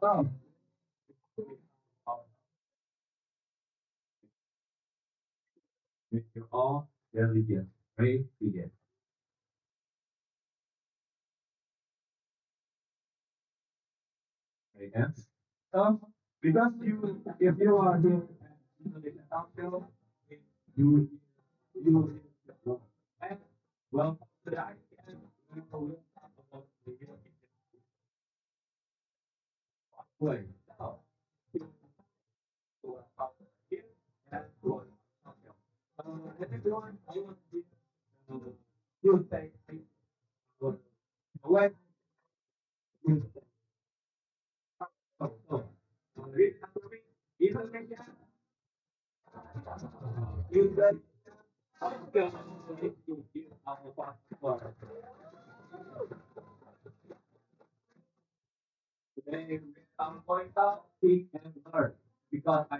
So, with you all, really get great begin. Right, ends. Because you, if you are here in the talk show, you, you, and well, today we will talk about the way. So, here and what. Everyone, I want to you say when you say so. Read number three. Even when you get today, I'm going to speak and learn because I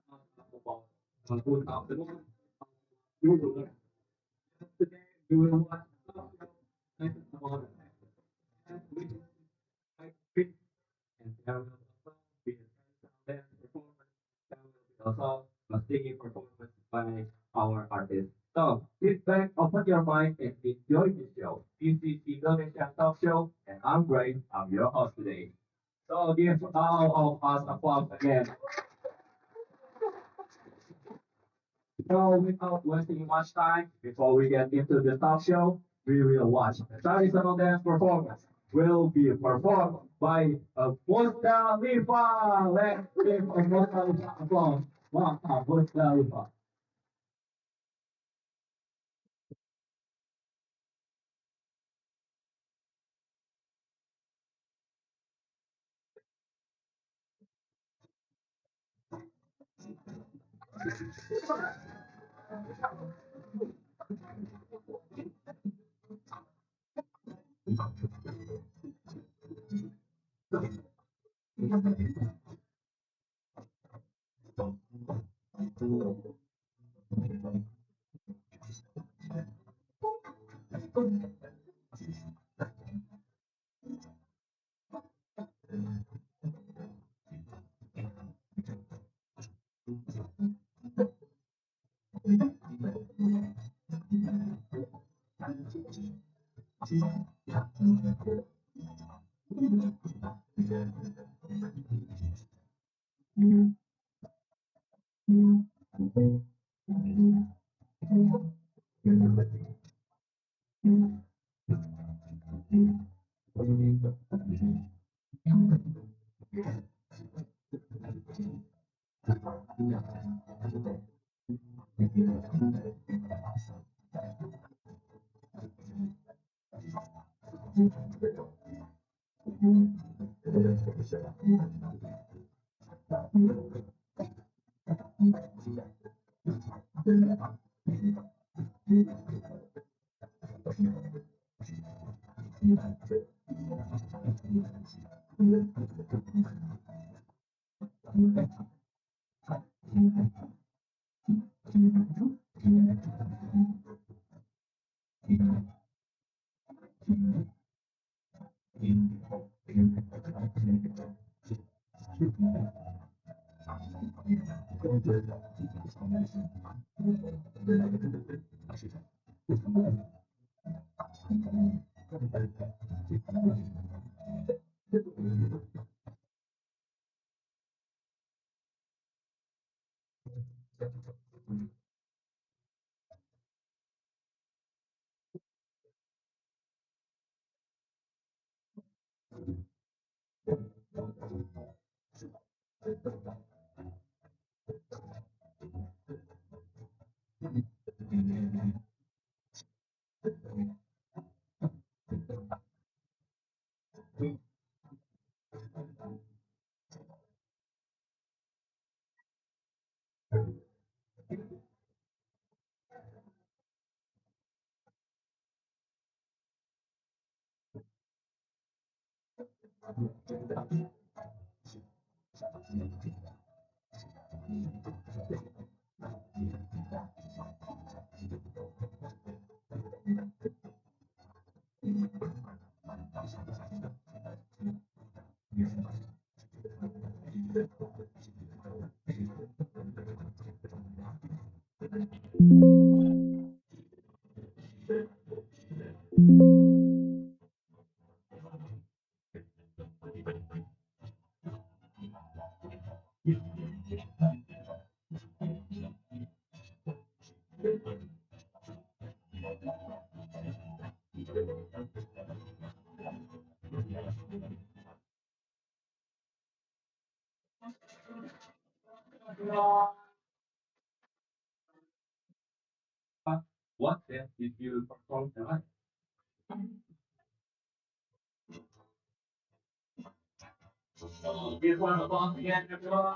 talk about good afternoon. You will learn. Today, you will watch and about which I pick and there will also be a dance performance. There will be also a singing performance by our artists. So sit back, open your mind, and enjoy the show. This is Indonesia Talk Show, and I'm Greg. I'm your host today. So give all of us applause again. So without wasting much time, before we get into the talk show, we will watch a traditional dance performance. Will be performed by a Musdalifah. Let's give a Musdalifah applause. Wow, Musdalifah. What if you perform tonight? Give one applause again, everyone.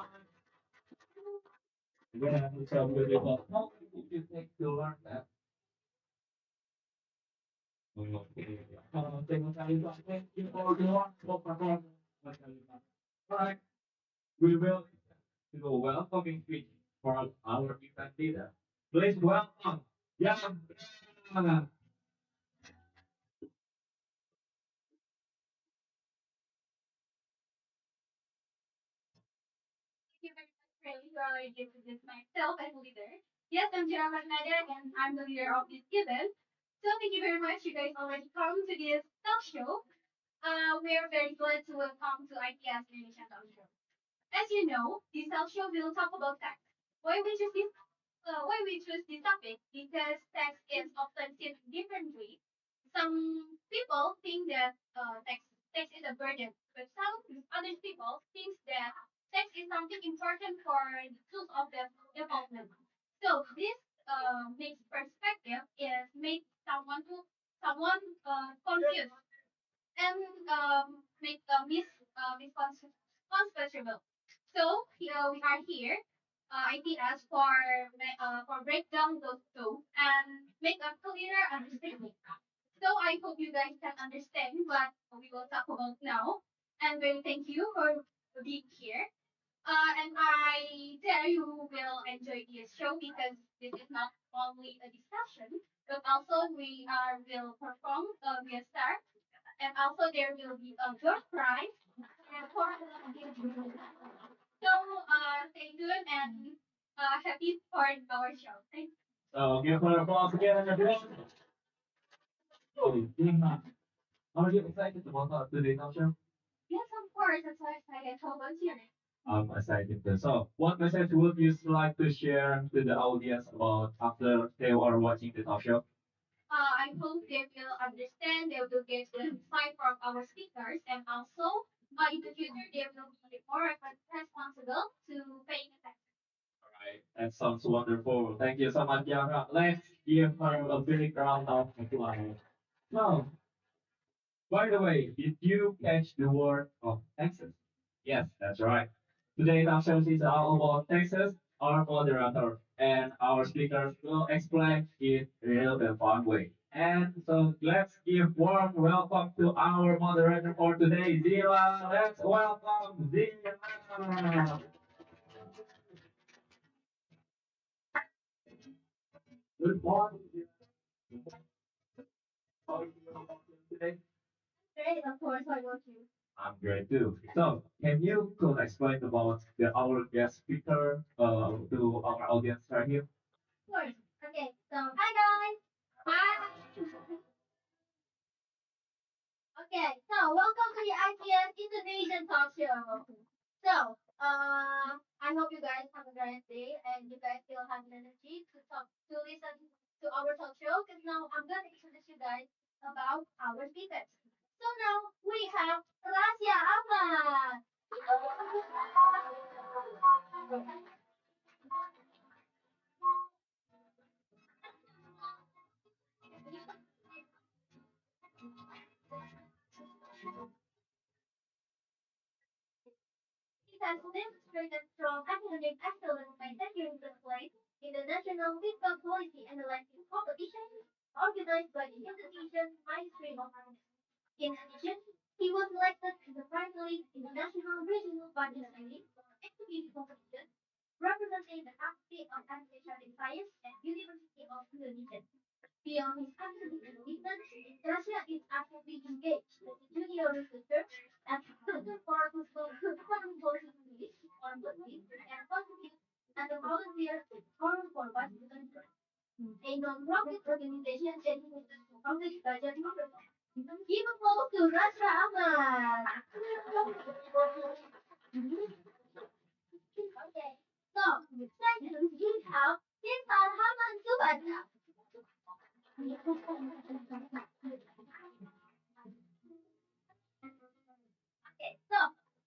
We're gonna have to tell you about how did you take to learn that? Okay. Thank you for your performance. Alright, we will do a welcoming speech for our event leader. Please welcome Yang. Thank you very much, Ray, for allowing me to introduce myself as leader. Yes, I'm Gerald Nadia, and I'm the leader of this event. So thank you very much. You guys already come to this talk show. We are very glad to welcome to IPS Indonesia Talk Show. As you know, this talk show will talk about tax. Why we choose this topic? Because tax is often seen differently. Some people think that tax is a burden, but some other people think that tax is something important for the tools of the development. So this makes perspective is make someone confused and make misconception. So we are here, ideas for break down those two and make a clearer understanding. So I hope you guys can understand what we will talk about now. And very thank you for being here. And I dare you will enjoy this show because this is not only a discussion, but also we are will perform we start, and also there will be a door prize and for so stay tuned and happy for our show. Thank you. So give her applause again, everyone. So, are you excited about today's show? Yes, of course. That's why I get so much here. I'm excited too. So, what message would you like to share to the audience about after they are watching the talk show? I hope they will understand, they will get the insight from our speakers, and also in the future they will be more responsible to paying attention. Right. That sounds wonderful. Thank you so much, Yara. Let's give her a big round of applause. So, by the way, did you catch the word of Texas? Yes, that's right. Today's talk show is all about Texas, our moderator, and our speakers will explain it real and fun way. And so let's give warm welcome to our moderator for today, Zila. Let's welcome Zila. Good morning. How are you doing today? Great, of course, I want you. I'm great too. So, can you could explain about our guest speaker to our audience right here? Of course. Okay, so hi guys. Hi. Okay, so welcome to the IPS Indonesian Talk Show. So, I hope you guys have a great day and you guys still have energy to listen to our talk show. Because now I'm gonna introduce you guys about our speakers. So now we have Rasya Ahmad. He has demonstrated strong academic excellence by securing first place in the National Fiscal Policy Analysis Competition organized by the Indonesian Ministry of Finance. In addition, he was selected as a finalist in the National Regional Budget Study Exhibition Competition representing the Faculty of Administrative Science and University of Indonesia. Beyond his academic achievements, Russia is actively engaged with the junior researchers and student for foreign policy committees, foreign policy, and contribute as a volunteer to Forum for Washington, a non-profit organization dedicated to public budget oversight. Give applause to Rasra Ahmad. Okay, so second we have Sintan Haman Subadra. Okay, so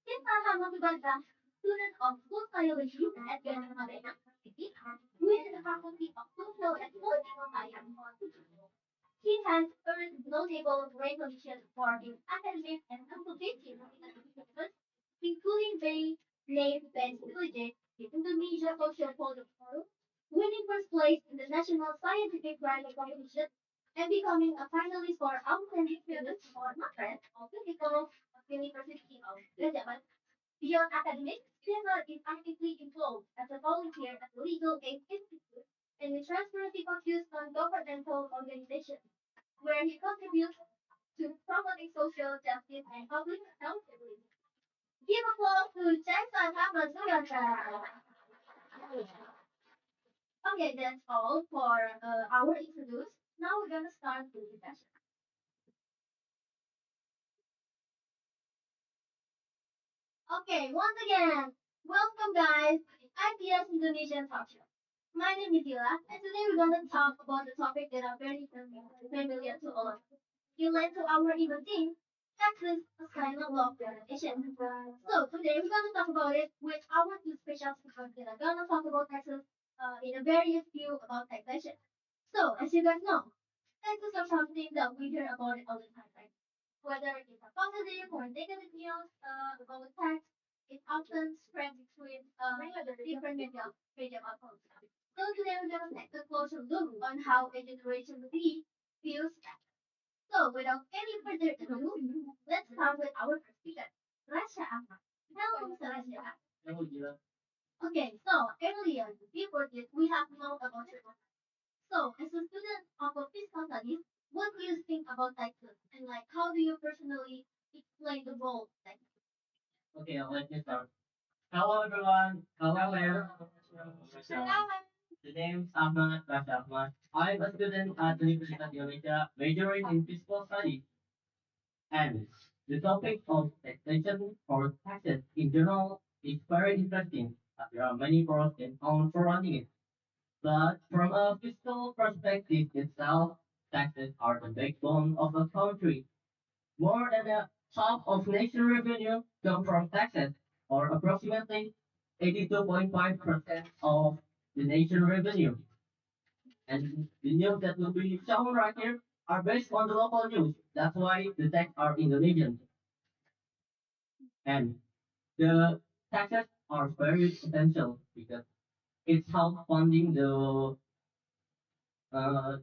Sintan Haman Subadra, student of sociology at Jakarta University, with the Faculty of Social and Political Science. He has earned notable recognition for his academic and consultative achievements, including being named Best Delegate in Indonesia Social Policy Forum, winning first place in the National Scientific Writing Competition, and becoming a finalist for Outstanding Student for Matret of Physical University of Gajah Mada. Beyond academics, Cesar is actively involved as a volunteer at the Legal Aid Institute and the Transparency focused on governmental organizations where he contributes to promoting social justice and public accountability. Give applause to Jackson Hammond Sugata. Okay, that's all for our introduce. Now we're gonna start the discussion. Okay, once again, welcome guys to the IPS Indonesian Talk Show. My name is Ila, and today we're gonna talk about the topic that are very familiar to all of us. You led to our event team, taxes, assignment law presentation. So today we're gonna talk about it with our two special speakers that are gonna talk about taxes in a various view about taxation. So as you guys know, taxes are something that we hear about it all the time, right? Whether it's a positive or negative news about tax, it often spreads between different media outlets. So today we're gonna take a closer look on how a generation Z views tax. So without any further ado, let's start with our first speaker, Rasha Ahmad. Hello, Mr. Rasha. Hello, Gila. Okay, so earlier, before this, we have known about your profile. So, as a student of a fiscal studies, what do you think about taxes? And like, how do you personally explain the role of taxes? Okay, let me start. Hello, everyone. Hello there. Hello. The name's Ahmad Rasha Ahmad. I'm a student at the University of Indonesia, majoring in fiscal studies. And the topic of taxation or taxes in general is very interesting. As there are many pros and cons surrounding it. But from a fiscal perspective itself, taxes are the backbone of a country. More than a half of nation revenue come from taxes, or approximately 82.5% of the nation revenue. And the news that will be shown right here are based on the local news. That's why the tax are Indonesian. And the taxes are very essential because it's help funding the uh,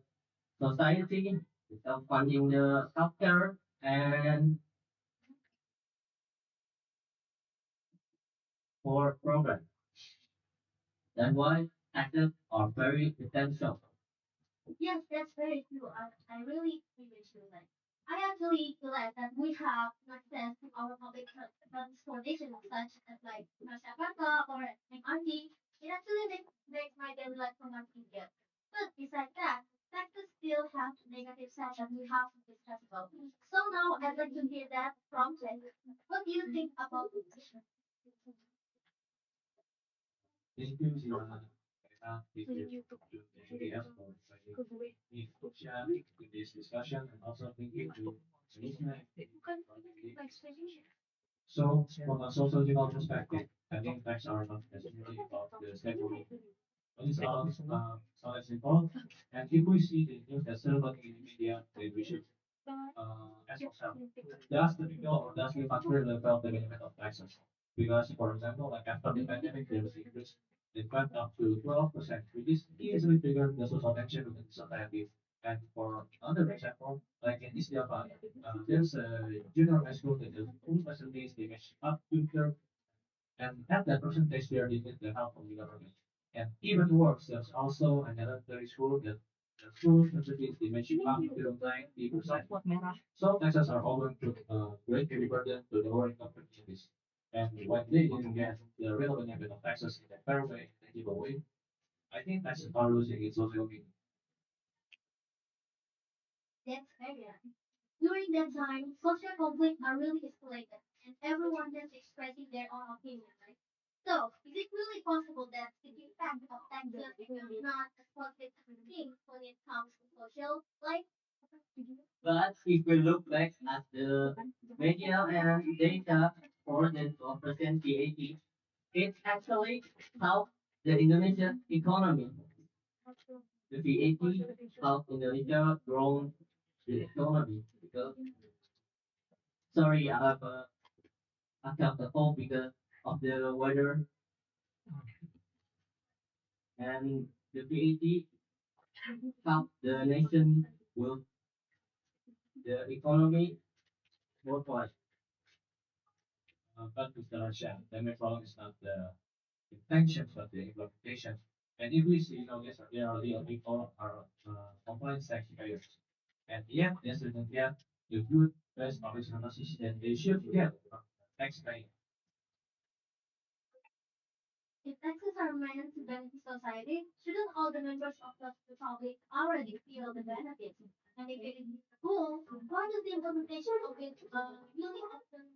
society, it's help funding the healthcare and for programs. That's why taxes are very essential. Yes, that's very true. I really appreciate that. I actually glad that we have access to our public transportation such as like Jakarta or MRT. It actually makes my daily life so much easier. But besides that, taxes still have negative side that we have to discuss about. So now I'd like to hear that from Jen. What do you think about this? Thank you, Zilana. Thank you to Xii-F for inviting me to share in this discussion, and also thank you to Sman. So, from a sociological perspective, I think facts are not necessarily about the statement. It's about knowledge involved. And if we see the news that's circulating in the media, then we should ask ourselves, does the people or does the factory level the benefit of taxes? Because, for example, like after the pandemic, there was increase in fact up to 12%, which is easily triggered the social tension within society. And for another example, like in East Java, there's a junior high school that is full facilities, they can up to 30, and at that percentage, they are needed the help from the government. And even worse, there's also an elementary school that The full certificate image up to 90%. Some taxes are often great heavy burden to the lower income communities. And when they didn't get the real benefit of taxes in a fair way, tangible way, I think taxes are losing its social meaning. That's area. During that time, social conflicts are really escalated, and everyone is expressing their own opinion, right? So, is it really possible that the impact of taxes is not as positive as we think when it comes to social life? But if we look back at the media and data for the 12% VAT, it actually helped the Indonesian economy. The VAT helped Indonesia grow the economy because, sorry, I have the cold because of the weather and the VAT helped the nation with the economy worldwide. But Mr. Rashan, the main problem is not the intentions but the implementation. And if we see, yes, there are real people are compliance taxpayers. And yet, yes, and yet, the good best public services that they should get from taxpayers. If taxes are meant to benefit society, shouldn't all the members of the public already feel the benefits? And if it is cool, why does the implementation of it really often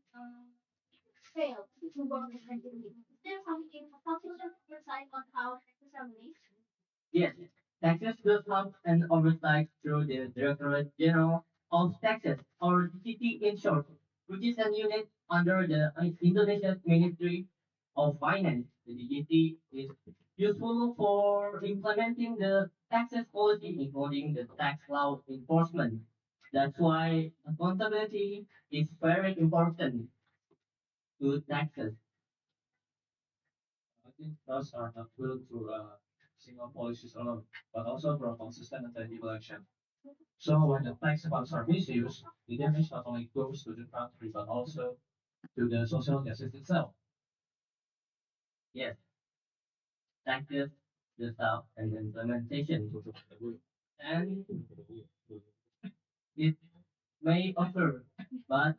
fail to work effectively? Is there something sufficient insight on how taxes are managed? Yes, taxes does have an oversight through the Directorate General of Taxes, or DGT in short, which is a unit under the Indonesian Ministry of Finance. The DGT is useful for implementing the taxes policy, including the tax law enforcement. That's why accountability is very important to taxes. I think those are not built through single policies alone, but also from consistent and tangible action. So when the tax funds are misused, the damage not only goes to the country but also to the social justice itself. Yes, taxes, the staff, and implementation. And it may occur, but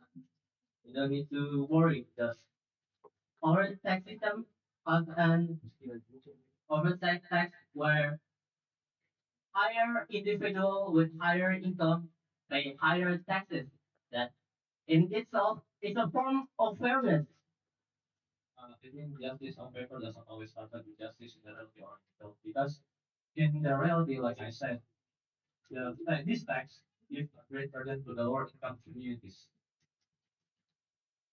you don't need to worry because our tax system has an oversight tax where higher individual with higher income pay higher taxes. That in itself is a form of fairness. I think justice on paper doesn't always happen with justice in the reality or because in the reality, like I said, this tax gives a great burden to the lower income communities.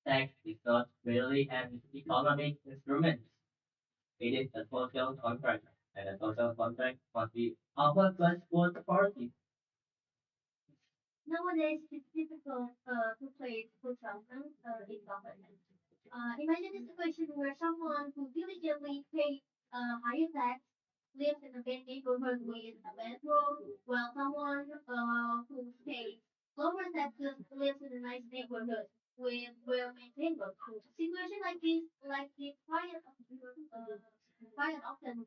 Tax is not merely an economic instrument. It is a social contract, and a social contract must be upheld by both parties. Nowadays, it's difficult to place good judgment in government. Imagine a situation where someone who diligently pays higher tax lives in a bad neighborhood with a bad road, while someone who pays lower taxes lives in a nice neighborhood with well-maintained roads. A situation like this, like the quiet often,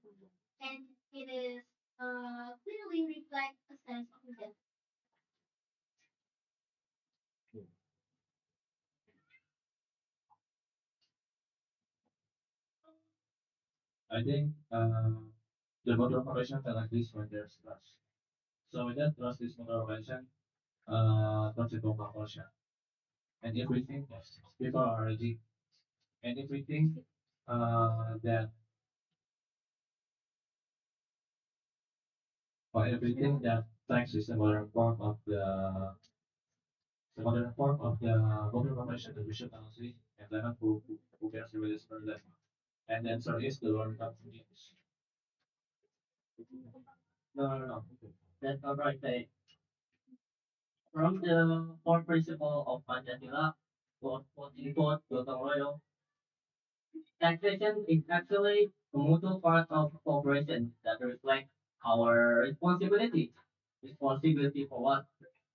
and it is clearly reflects a sense of injustice. I think the motor operation can exist when there's trust. So when that trust is motor operation, trust is operation. And if we think that people are ready, and if we think that, or if we think that tax is a modern form of the modern form of the motor operation that we should honestly implement who cares really is for that. And the answer is the lower income communities. No, no, no. That's not right. Say, from the core principle of Pancasila, quote unquote, gotong royong, taxation is actually a mutual part of cooperation that reflects our responsibility. Responsibility for what?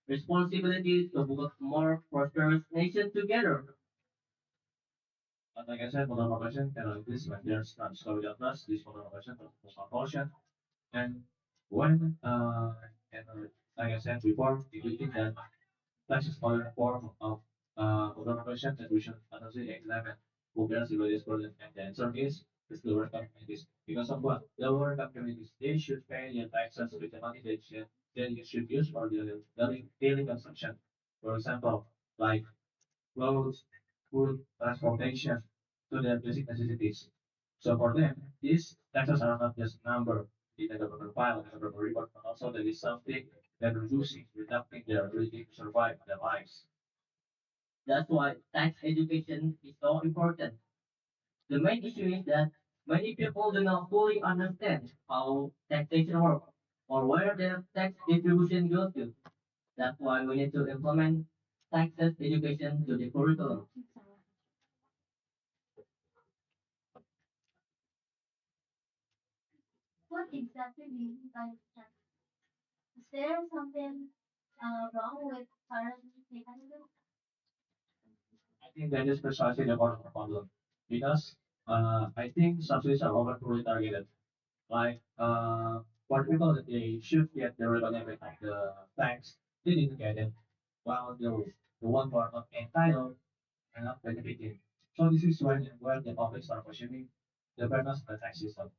Responsibility to build more prosperous nation together. But like I said, motor operation cannot exist when there's trust. So without trust, this motor operation doesn't function. And when And like I said before, we believe that tax is another form of automation that we should honestly examine who bears the greatest burden. And the answer is lower income communities. Because of what? Lower income communities, they should pay their taxes with the money they should use for their daily consumption. For example, like clothes, food, transportation, to their basic necessities. So for them, these taxes are not just a number in the government file, the government report, but also there is something that reducing their ability to survive their lives. That's why tax education is so important. The main issue is that many people do not fully understand how taxation works or where their tax distribution goes to. That's why we need to implement taxes education to the curriculum. What exactly do you mean by that? Is there something wrong with current mechanism? I think that is precisely the core of the problem. Because I think subsidies are overly targeted. Like for people that they should get the benefit of the tax, they didn't get it. While the one who are not entitled are not benefiting. So this is when where the public start questioning the fairness of the tax system.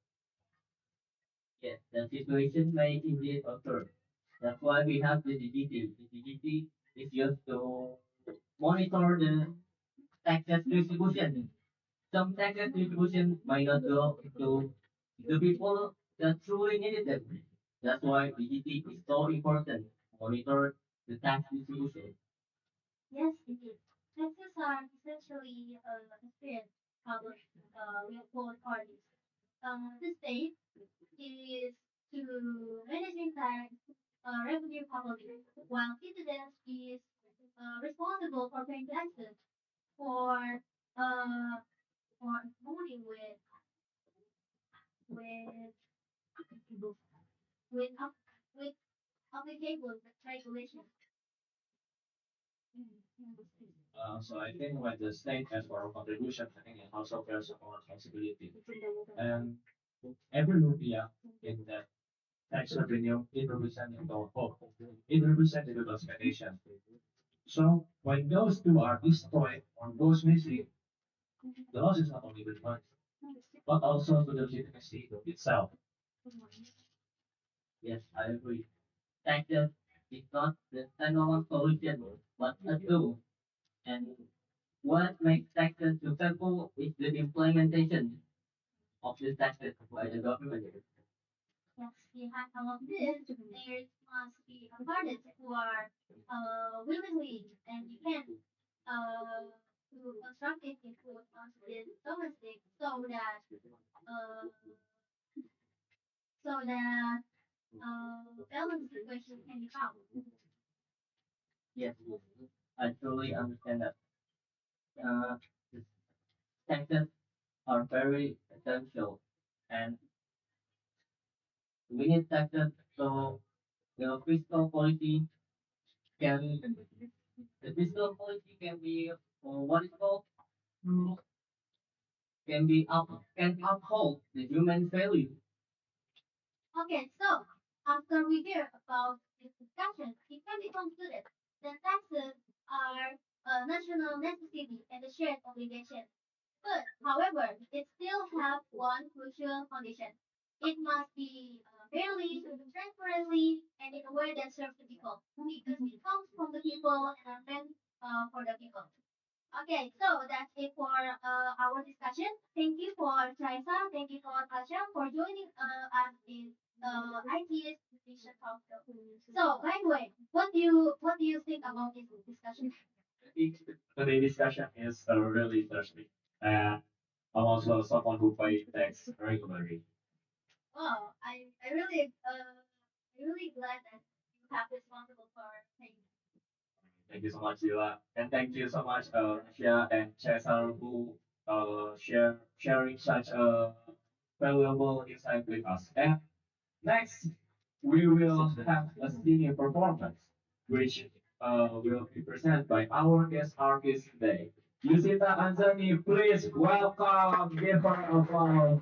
Yes, the situation may indeed occur. That's why we have the DGT. The DGT is used to monitor the taxes distribution. Some taxes distribution might not go to the people that truly needed them. That's why DGT is so important. Monitor the tax distribution. Yes, indeed. Taxes are essentially a spirit public with both parties. The state is to manage entire revenue properly, while citizens is responsible for paying taxes for uh, for voting with with up, with applicable regulations. So I think when the state has for contribution, I think it also bears more responsibility. And every rupiah in that tax revenue, it represents the hope. It represents the good expectation. So when those two are destroyed or goes missing, the loss is not only to the money, but also to the legitimacy itself. Yes, I agree. Taxes is not the standalone solution, but a tool. And what makes taxes successful is the implementation of the taxes by the government. Yes, behind all of this, there must be parties who are willingly and depend to constructive input on this domestic uh, so that balanced equation can be found. Yes, I truly understand that. The taxes are very essential, and we need taxes so the fiscal policy can the fiscal policy can be what is called can be can uphold the human value. Okay, so after we hear about this discussion, it can be concluded that taxes are a national necessity and a shared obligation. But, however, it still have one crucial condition. It must be fairly, transparently, and in a way that serves the people, because it comes from the people and are meant for the people. Okay, so that's it for our discussion. Thank you for Chaisa, thank you for Tasha for joining us in IT's Vision Talk Show. So, by the way, what do you think about this discussion? Today's discussion is really interesting. And I'm also someone who pays tax regularly. Oh, I really glad that you have responsible for things. Thank you so much, Sheila. And thank you so much, Asia and Cesar, who sharing such a valuable insight with us. And next, we will have a singing performance, which will be presented by our guest artist today. Yusita Anzani, please welcome, give her a applause.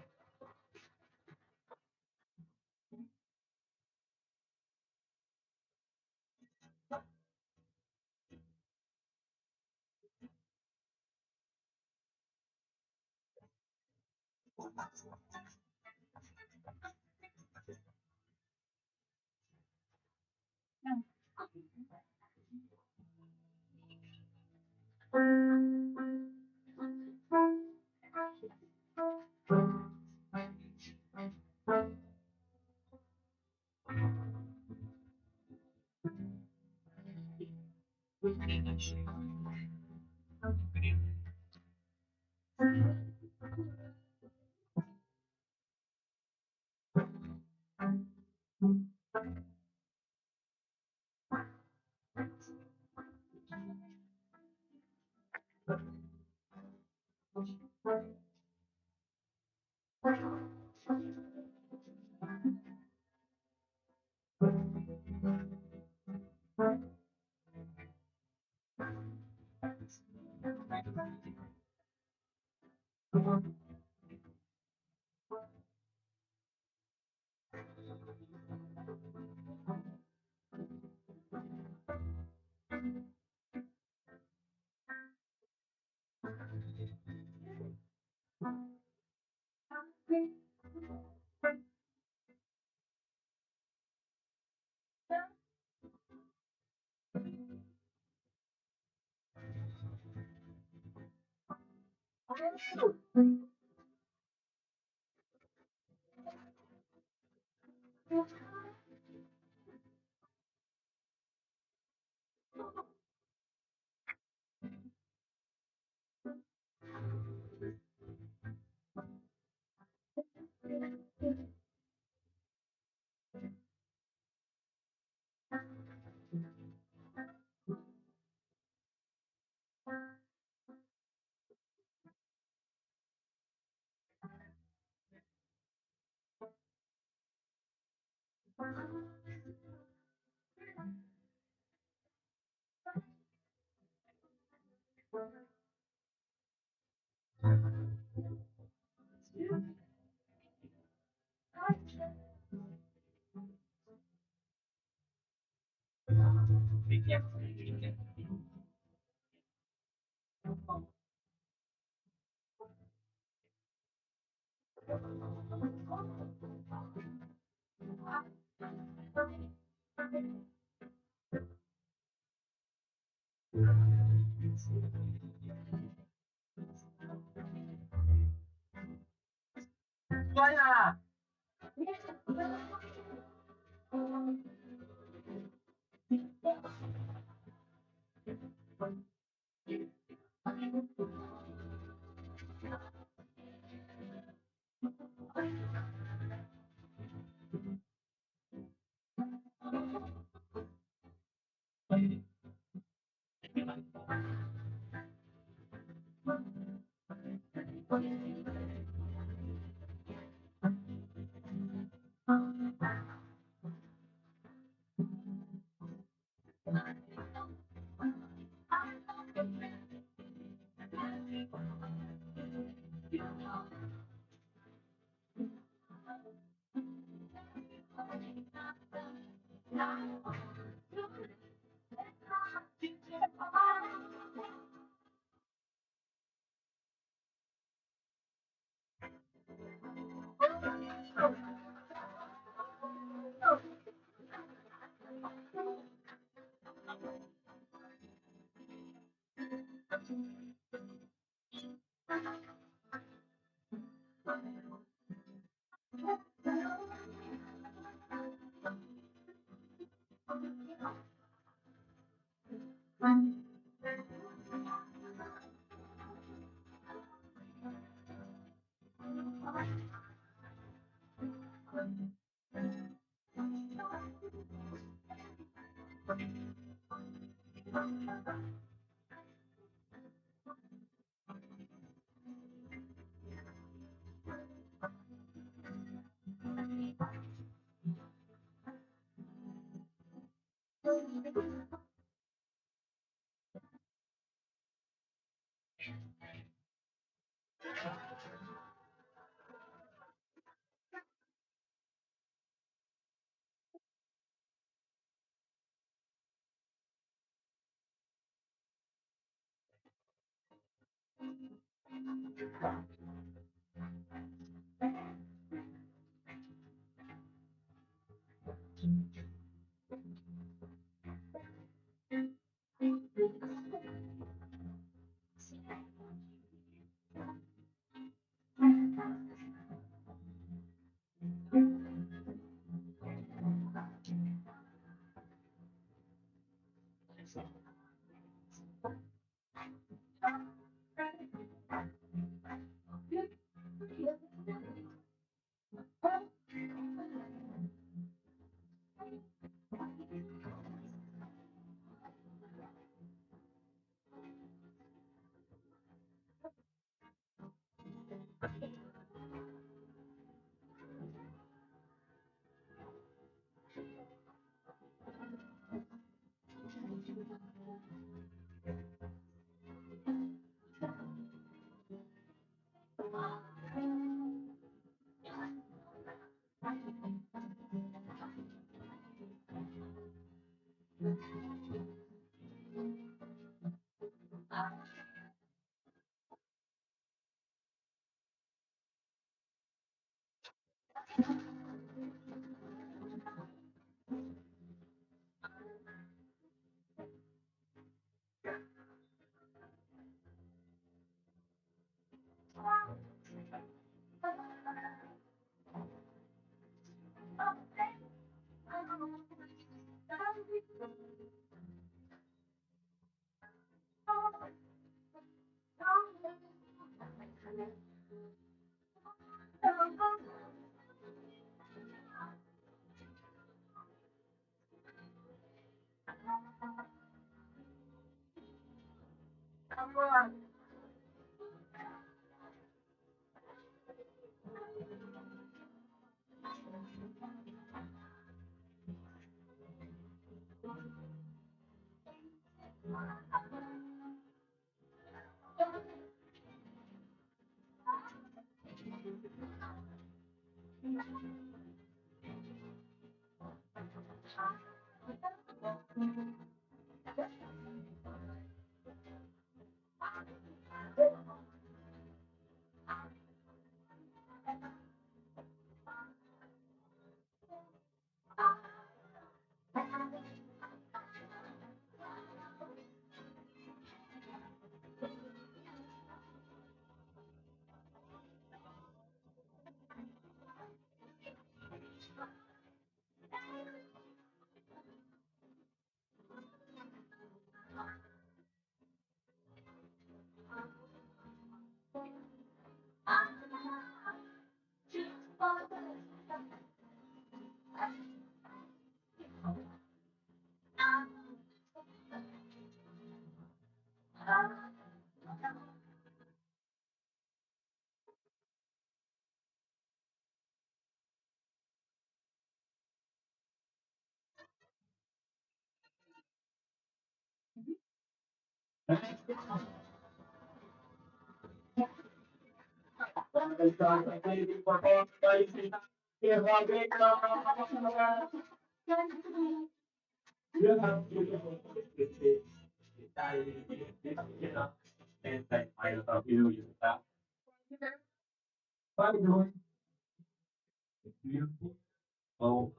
So,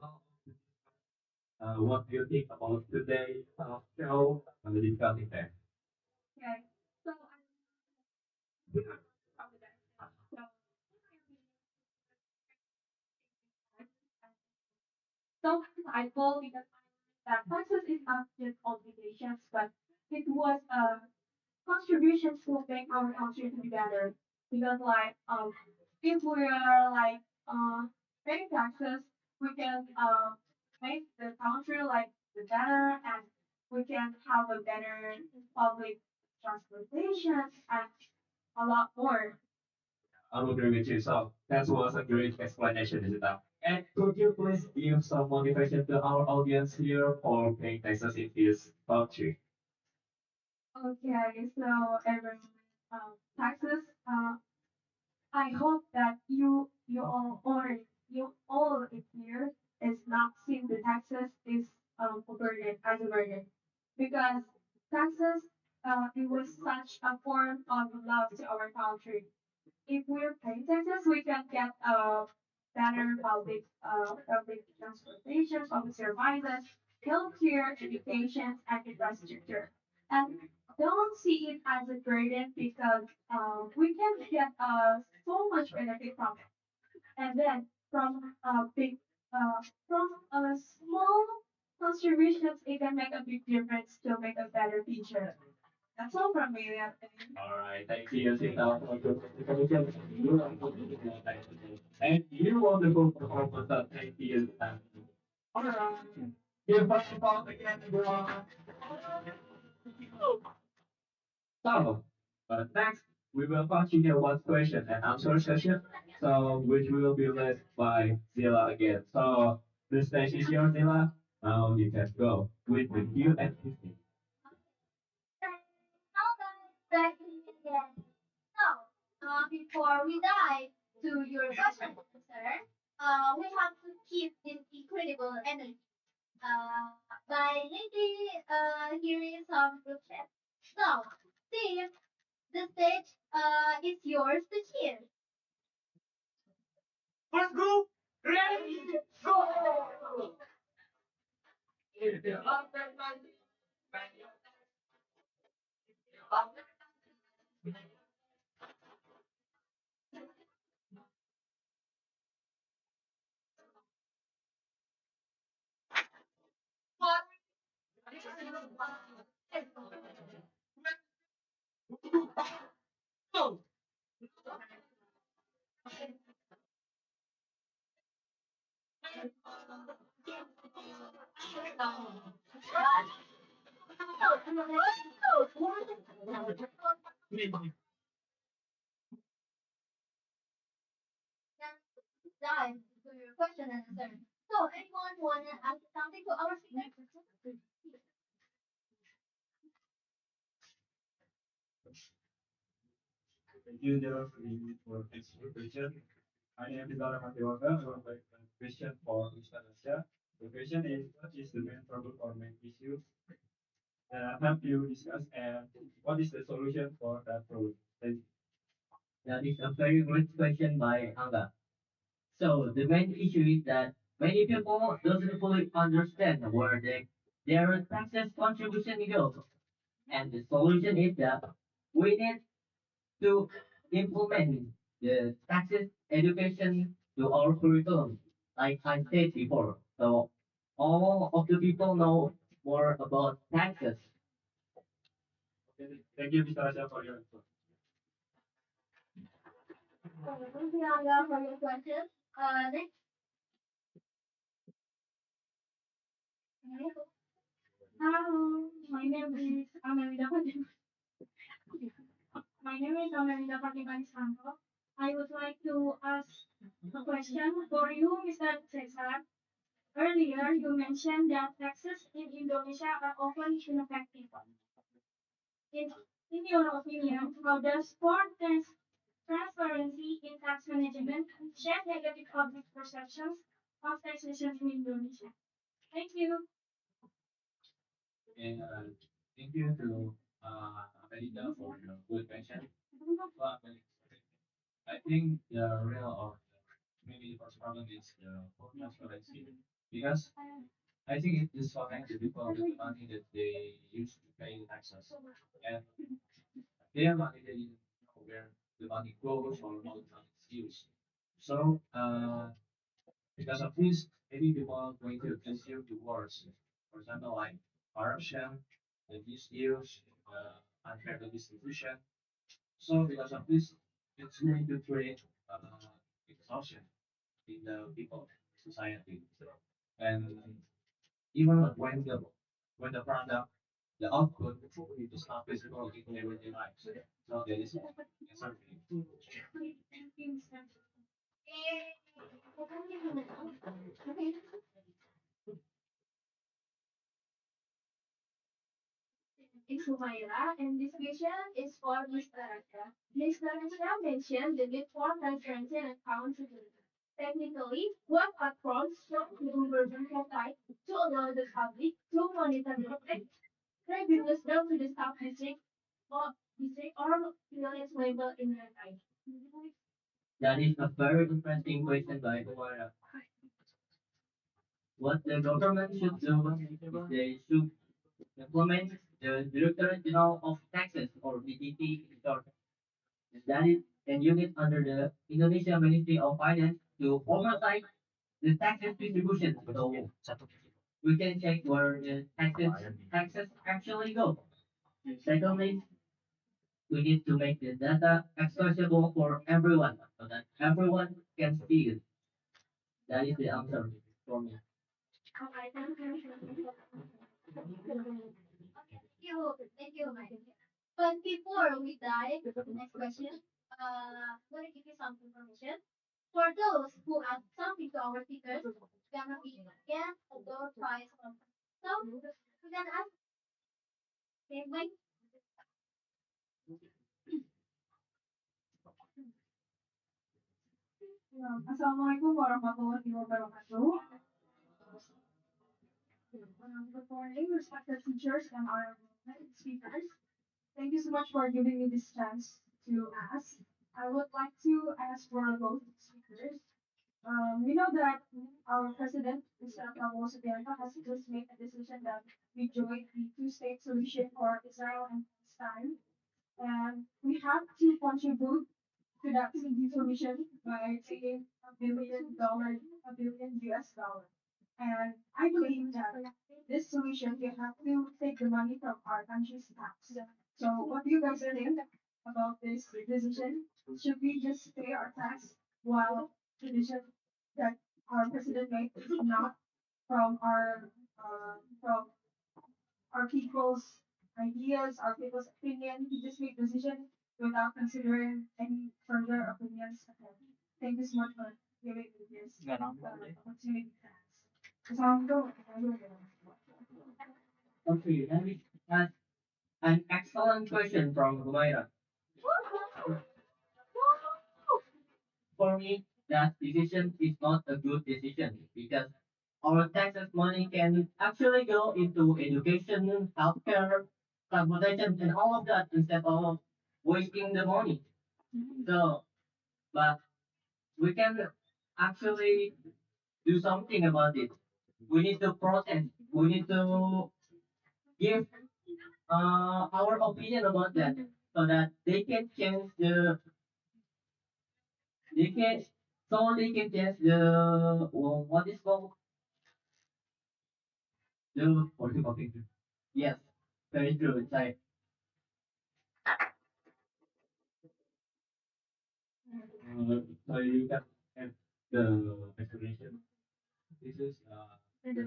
what do you think about today's show and the discussing there? Okay. So I'm from the Texas. So so insightful because that Texas is not just obligations, but it was contributions to make our country to be better. Because if we are paying taxes, we can make the country the better, and we can have a better public transportation and a lot more. I will agree with you. So that was a great explanation, Isabel. And could you please give some motivation to our audience here for paying taxes in this country? Okay, so everyone, taxes. I hope that you all here is not seeing the taxes is a burden as a burden, because taxes it was such a form of love to our country. If we're paying taxes, we can get better public transportation, public services, healthcare, education, and infrastructure. And don't see it as a burden because we can get so much benefit from it. And then uh, from a small contributions, it can make a big difference to make a better future. That's all from me, Anthony. All right, thank you, Sita, for your participation. And you wonderful performance. Thank you. All right, give us a call again, everyone. So, next we will continue one question and answer session. So, which will be led by Zilla again. So, the stage is yours, Zilla. Now you can go with the Q and A. How guys, back again. So, before we dive to your question and answer, we have to keep this incredible energy. Uh, by lately hearing some group chat. So, Steve, the stage is yours to cheer. First group, ready, go! Let's dive into your question and answer. So, anyone wanna ask something to our speaker? Thank you, Jeff, for this question. I am Dara Matewaka. I would like a question for Mr. Asya. The question is, what is the main problem or main issue that have you discussed, and what is the solution for that problem? Thank That is a very great question by Anga. So the main issue is that many people doesn't fully understand where their taxes contribution goes. And the solution is that we need to implement the taxes education to our curriculum, like I said before. So all of the people know more about taxes. thank you, Mr. Asya, for your answer. Thank you, Anga, for your question. Next. Hello, my name is Amelida Fatima. My name is Amelida Fatima Santo. I would like to ask a question for you, Mr. Cesar. Earlier, you mentioned that taxes in Indonesia are often ineffective. In, in your opinion, how does poor transparency in tax management shape negative public perceptions of taxation in Indonesia? Thank you. And thank you to Amelita for your good question. But I think the real or maybe the first problem is the poor transparency because I think it is connected to people with the money that they use to pay the taxes. And their money, they didn't know where the money goes or how the money is used. So, because of this, maybe people are going to consume the words, for example, like corruption, the misuse, unfair distribution. So, because of this, it's going to create exhaustion in the people, society. And even when the product, the output is not visible in everyday life. So there is uncertainty. Thank you, Mr. Okay. It's Humaira, and this question is for Mr. Raka. Mr. Raka mentioned the need for transparency and accountability. Technically, what approach should the government provide to allow the public to monitor the effect revenues down to the sub-district or village level in real time? That is a very interesting question by Umara. What the government should do is they should implement the Directorate General of Taxes or DGT in short. That is a unit under the Indonesia Ministry of Finance to oversight the taxes distribution. So we can check where the taxes actually go. Secondly, we need to make the data accessible for everyone so that everyone can see it. That is the answer for me. Okay, thank you, Mike. But before we dive into the next question, I'm gonna give you some information. For those who ask something to our speakers, gonna be get a door prize from. So we're gonna ask, okay, Mike. Assalamualaikum warahmatullahi wabarakatuh. Good morning, respected teachers and our speakers. Thank you so much for giving me this chance to ask. I would like to ask for both speakers. We know that our president, Mr. Subianto, has just made a decision that we join the two-state solution for Israel and Palestine, and we have to contribute to that solution by taking $1 billion, $1 billion US. And I believe that this solution, you have to take the money from our country's tax. So what do you guys think about this decision? Should we just pay our tax while the decision that our president made is not from our people's ideas, our people's opinion? He just made decision without considering any further opinions. Thank you so much for giving me this opportunity to ask. So, Okay, and we have an excellent question from Humaira. For me, that decision is not a good decision because our taxes money can actually go into education, healthcare, transportation, and all of that instead of wasting the money. So, but we can actually do something about it. We need to protest. We need to give our opinion about that so that they can change they can they can change what is called the political thing. Yes, very true. It's like so you can have the explanation. This is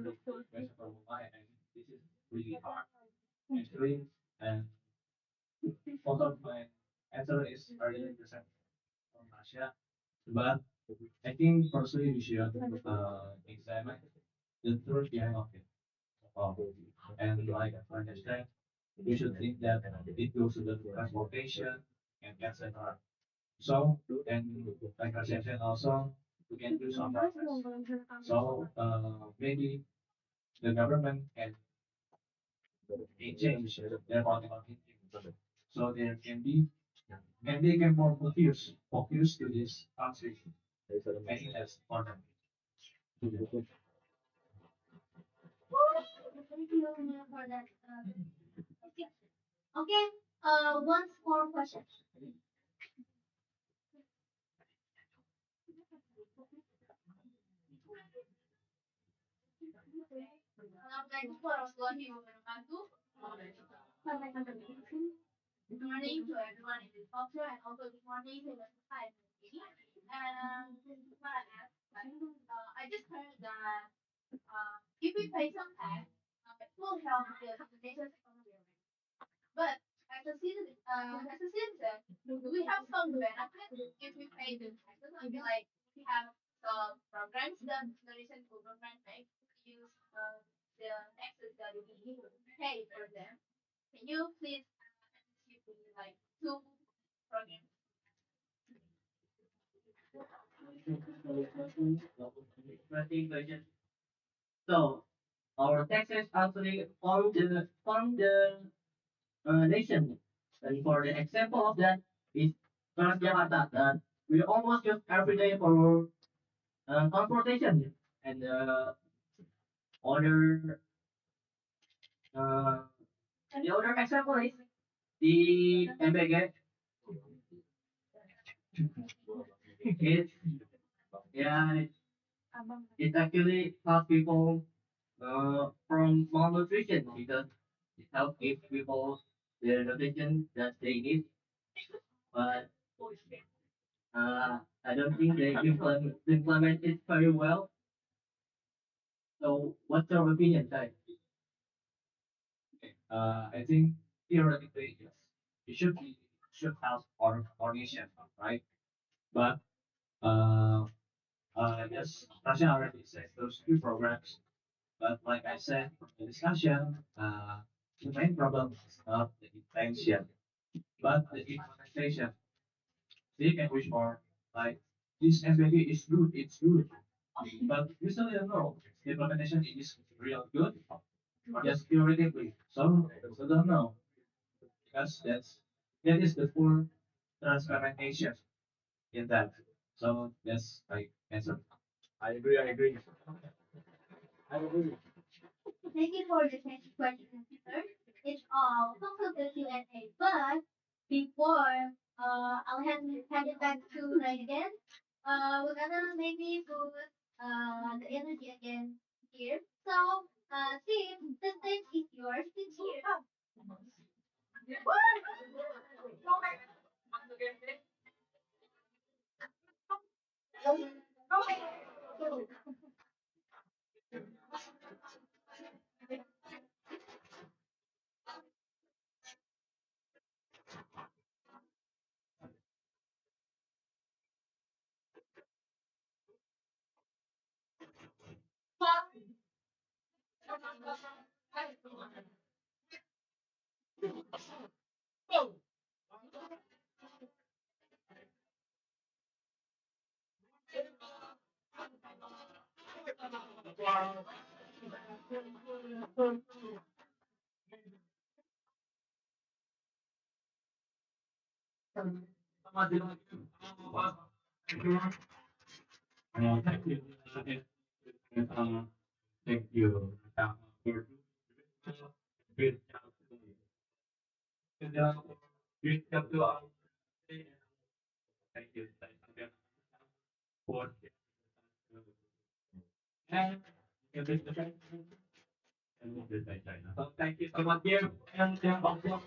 the question from my and this is really hard actually, and most of my answer is already present from Asia. But I think personally we should examine the truth behind of it. Oh, and like I said, we should think that it goes to the transportation and etc. So, and like I said also, we can do some progress. So, maybe the government can change their political thinking. So there can be, and they can more focus to this country. I think that's important. thank you for that. Okay. Okay. One more question. Assalamualaikum warahmatullahi wabarakatuh. Good morning to everyone in this culture and also good morning to Mr. Hi. And this is what I asked. I just heard that if we pay some tax, it will help the nation's economy. But as a citizen, do we have some benefit if we pay the taxes? I feel like we have some programs that the recent government makes to use the taxes that we pay for them. Can you please give me like two programs? Interesting question. So our taxes actually form the nation. And for the example of that is Jakarta that we almost use every day for transportation. And other uh, and the other example is the MBG. It's yeah, it actually helps people from malnutrition because it helps give people the nutrition that they need. But I don't think they implement it very well. So, what's your opinion, guys? I think theoretically, yes, it should help our nation, right? But uh, yes, Russia already said those two programs. But like I said from the discussion, the main problem is not the intention, but the implementation. They can wish for like this MBG is good, it's good. But usually, no, the implementation is real good, just theoretically. Some also don't know because that is the full transformation in that. So that's my answer. I agree. I agree. I agree. Thank you for this next question, Peter. It's all also the Q&A. But before I'll hand it back to Ryan again. We're gonna maybe put the energy again here. So Steve, the stage is yours. It's here. Thank you. Uh, Thank you for great job. Great job to our thank you. Thank you for and you take the time and the China. So thank you so much here and also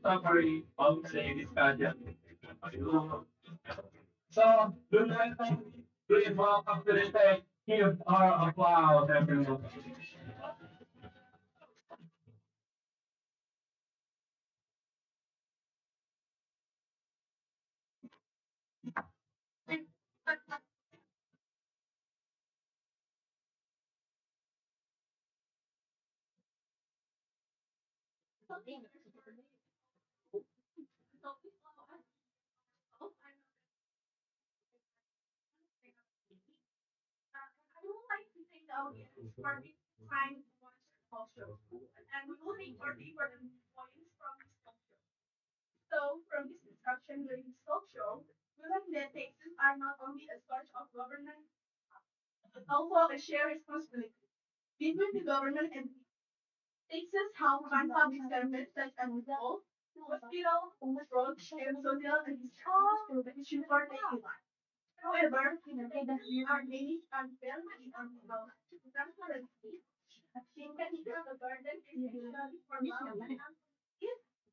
summary of the discussion. So, please welcome to the stage. Give our applause, everyone. I would like to thank the audience for being kind to watch the talk show. And we will take 40 important points from this talk show. So, from this discussion during this talk show, we learned that taxes are not only a source of governance, but also a shared responsibility between the government and people. Taxes help fund public service such as schools, hospitals, roads, and social and institutions for daily life. However, they are many unfairly unable transparency. Significant the burden is usually for lawmakers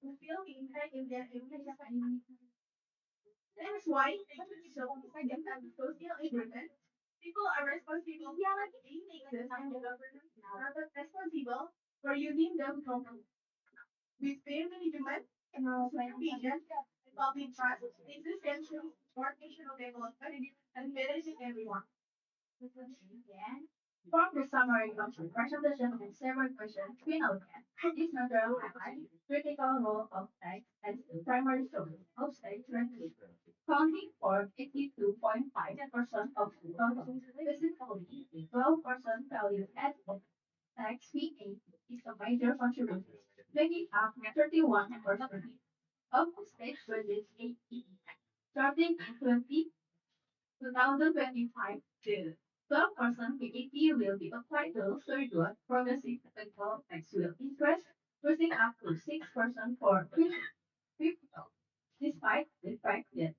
who feel the impact in their everyday life. That is why taxes show second as a social agreement. People are responsible for paying taxes and the government is not responsible for using them properly. With fair management, supervision, and public trust, taxes can show support national development and benefit everyone. From the summary of the presentation and several questions we now get, this natural highlight critical role of text as the primary source of state revenue, accounting for 82.5% of the total. Specifically, 12% value added tax fee is a major contributor, making up 31% of the state budget AE. Starting in 2025, the 12% VAT will be applied to third one progressive effective tax will increase, pushing up to 6% for critical, despite the fact that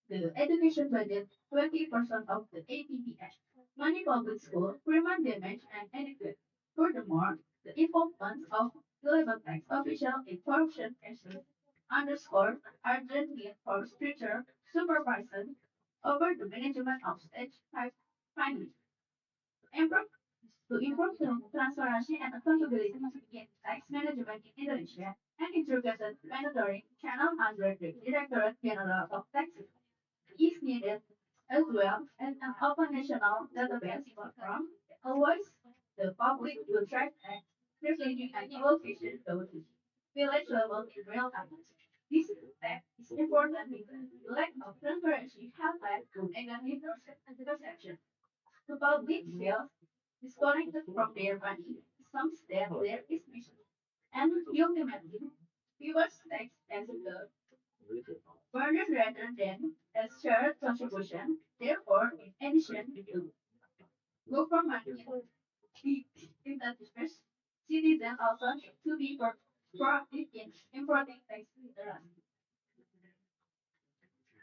the education budget 20% of the APBS. Many public schools remain damaged and inadequate. Furthermore, the importance of relevant tax official in corruption cases underscore urgent need for stricter supervision over the management of state tax finance. Improve to improve the transparency and accountability in tax management in Indonesia, an integrated monitoring channel under the Directorate General of Taxes is needed as well as an open national database platform that allows the public to track and reflecting and allocation of village level in real time. This step is important because lack of transparency has led to negative perception. The public feels disconnected from their money. Some state there is mission. And ultimately, viewers text as the burden rather than as shared contribution. Therefore, in addition to government the intelligence, citizens also need to be proactive in importing tax literacy.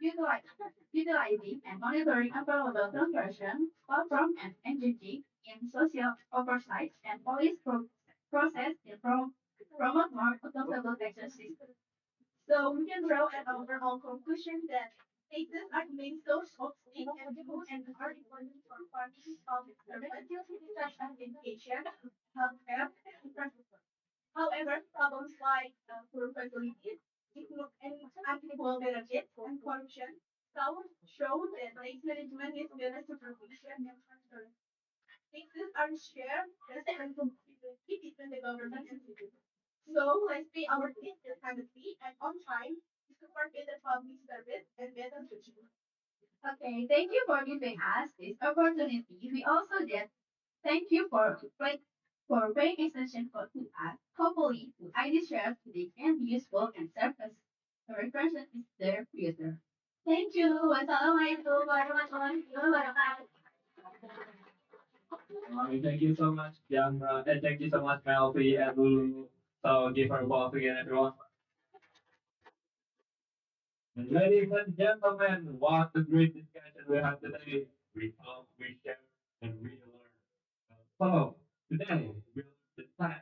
Utilize, utilizing and monitoring available conversion platform and engaging in social oversight and police process in promote more accountable taxation system. So we can draw an overall conclusion that taxes are the main source of state revenue and are important for funding public services such as education, healthcare, and infrastructure. However, problems like poor facilities, unequal benefits, and corruption show that tax management is better supervision and transparency. Taxes are shared responsibility between the government and citizens. So let's pay our taxes honestly and on time to support better public service and better future. Okay, thank you for giving us this opportunity. We also did thank you for paying attention to us. Hopefully, the ideas shared today can be useful and serve as a reference in their future. Thank you. Wassalamualaikum warahmatullahi wabarakatuh. Thank you so much, Jamra, and thank you so much, Melfi and Lulu. So give her applause again, everyone. And ladies and gentlemen, what a great discussion we had today. We talk, we share, and we learn. So today we will decide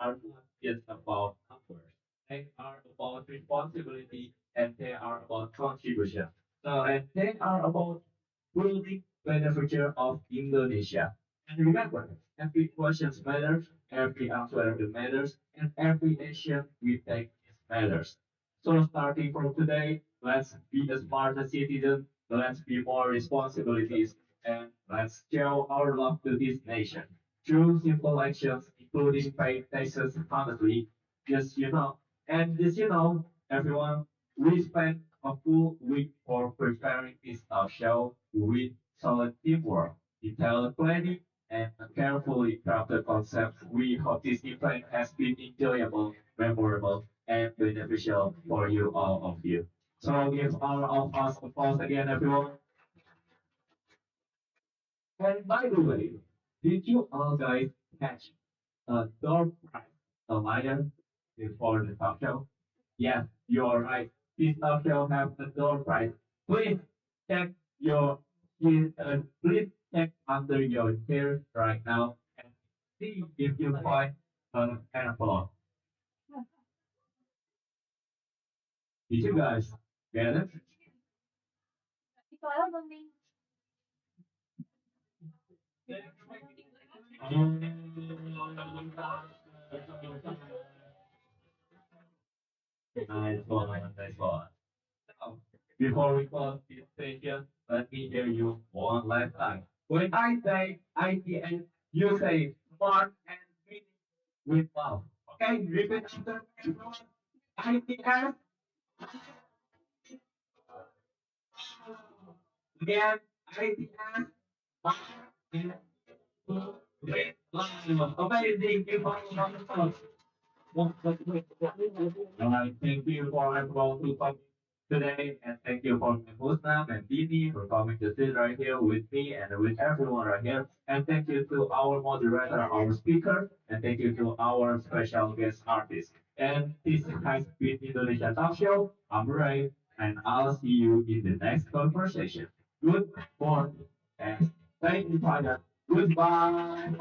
are not just about numbers. They are about responsibility and they are about contribution. So and they are about building better future of Indonesia. And remember, every question matters, every answer matters, and every action we take is matters. So starting from today, let's be a smarter citizen, let's be more responsibilities, and let's show our love to this nation through simple actions, including paying taxes honestly. Just just everyone, we spent a full week for preparing this show with solid teamwork, detailed planning, and a carefully crafted concept. We hope this event has been enjoyable, memorable, and beneficial for you all of you. So give all of us applause again, everyone. And by the way, did you all guys catch a door prize, a lion before the talk show? Yes, you are right. This talk show have a door prize. Please check your please check under your chair right now and see if you find an envelope. Did you guys get it? Nice one, nice one. Now, before we close this session, let me hear you one last time. When I say ITN, you say smart and meaning with love. Okay, repeat after me, everyone. ITN, again, ITN, smart and with love. Amazing, give us a round of applause. Alright, thank you for everyone who come today, and thank you for Muslim and Dini for coming to sit right here with me and with everyone right here. And thank you to our moderator, our speaker, and thank you to our special guest artist. And this has been Indonesia Talk Show. I'm Ray, and I'll see you in the next conversation. Good morning, and thank you, Father. Goodbye.